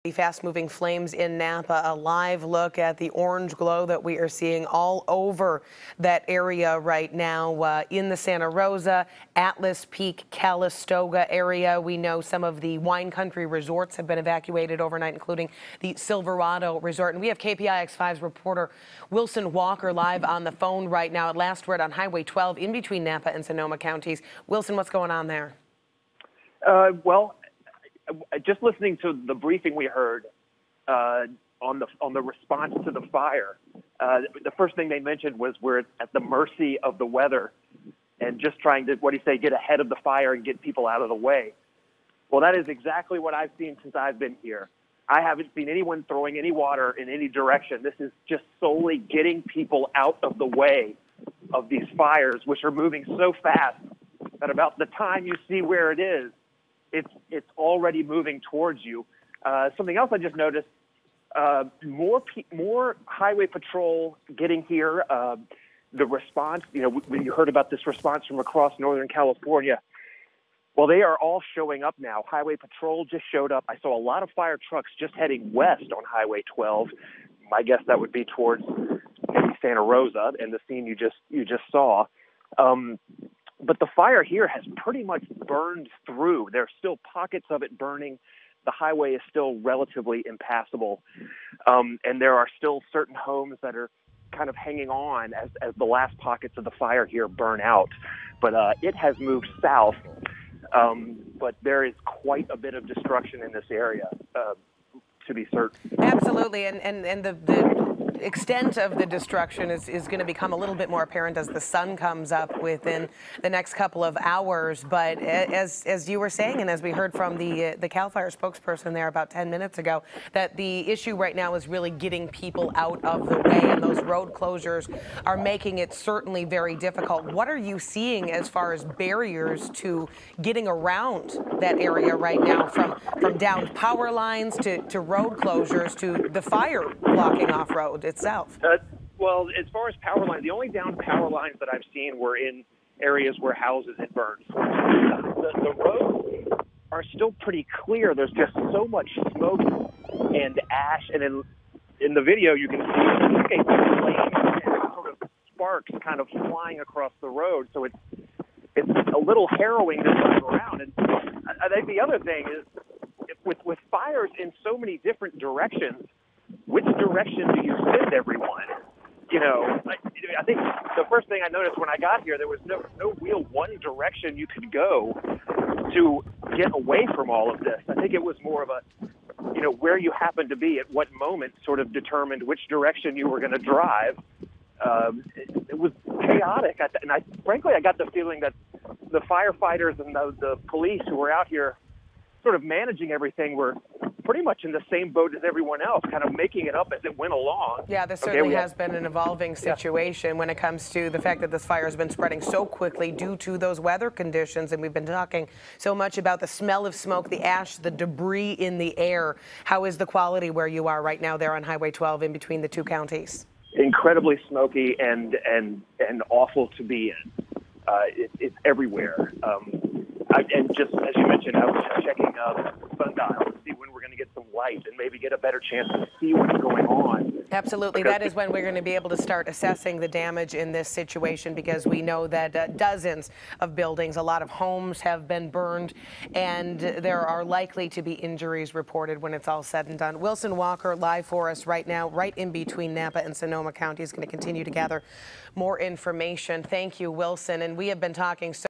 Fast-moving flames in Napa, a live look at the orange glow that we are seeing all over that area right now in the Santa Rosa, Atlas Peak, Calistoga area. We know some of the wine country resorts have been evacuated overnight, including the Silverado Resort. And we have KPIX 5's reporter Wilson Walker live on the phone right now at Last Word on Highway 12 in between Napa and Sonoma counties. Wilson, what's going on there? Just listening to the briefing we heard on the response to the fire, the first thing they mentioned was we're at the mercy of the weather and just trying to, get ahead of the fire and get people out of the way. Well, that is exactly what I've seen since I've been here. I haven't seen anyone throwing any water in any direction. This is just solely getting people out of the way of these fires, which are moving so fast that about the time you see where it is, it's already moving towards you. Something else I just noticed, more highway patrol getting here. The response, when you heard about this response from across Northern California, well, they are all showing up now. Highway patrol just showed up. I saw a lot of fire trucks just heading west on Highway 12. My guess that would be towards maybe Santa Rosa and the scene you just saw. But the fire here has pretty much burned through. There's still pockets of it burning. The highway is still relatively impassable. And there are still certain homes that are kind of hanging on as the last pockets of the fire here burn out. But it has moved south. But there is quite a bit of destruction in this area, to be certain. Absolutely. And the extent of the destruction is going to become a little bit more apparent as the sun comes up within the next couple of hours. But as you were saying, and as we heard from the CAL FIRE spokesperson there about 10 minutes ago, that the issue right now is really getting people out of the way, and those road closures are making it certainly very difficult. What are you seeing as far as barriers to getting around that area right now, from downed power lines to road closures to the fire blocking off road itself? Well, as far as power lines, the only downed power lines that I've seen were in areas where houses had burned. The roads are still pretty clear. There's just so much smoke and ash, and in the video you can see flames and sort of sparks kind of flying across the road. So it's a little harrowing to drive around. And I think the other thing is, with fires in so many different directions, which direction do you send everyone? I think the first thing I noticed when I got here, there was no real one direction you could go to get away from all of this. I think it was more of a, where you happened to be at what moment sort of determined which direction you were going to drive. It was chaotic. Frankly, I got the feeling that the firefighters and the police who were out here sort of managing everything were pretty much in the same boat as everyone else, kind of making it up as it went along. Yeah, this certainly has been an evolving situation when it comes to the fact that this fire has been spreading so quickly due to those weather conditions. And we've been talking so much about the smell of smoke, the ash, the debris in the air. How is the quality where you are right now there on Highway 12 in between the two counties? Incredibly smoky and awful to be in. It's everywhere. And just as you mentioned, I was just checking sundial to see when we're going to get some light and maybe get a better chance to see what's going on. Absolutely. That is when we're going to be able to start assessing the damage in this situation, because we know that dozens of buildings, a lot of homes have been burned, and there are likely to be injuries reported when it's all said and done. Wilson Walker live for us right now, right in between Napa and Sonoma County, is going to continue to gather more information. Thank you, Wilson. And we have been talking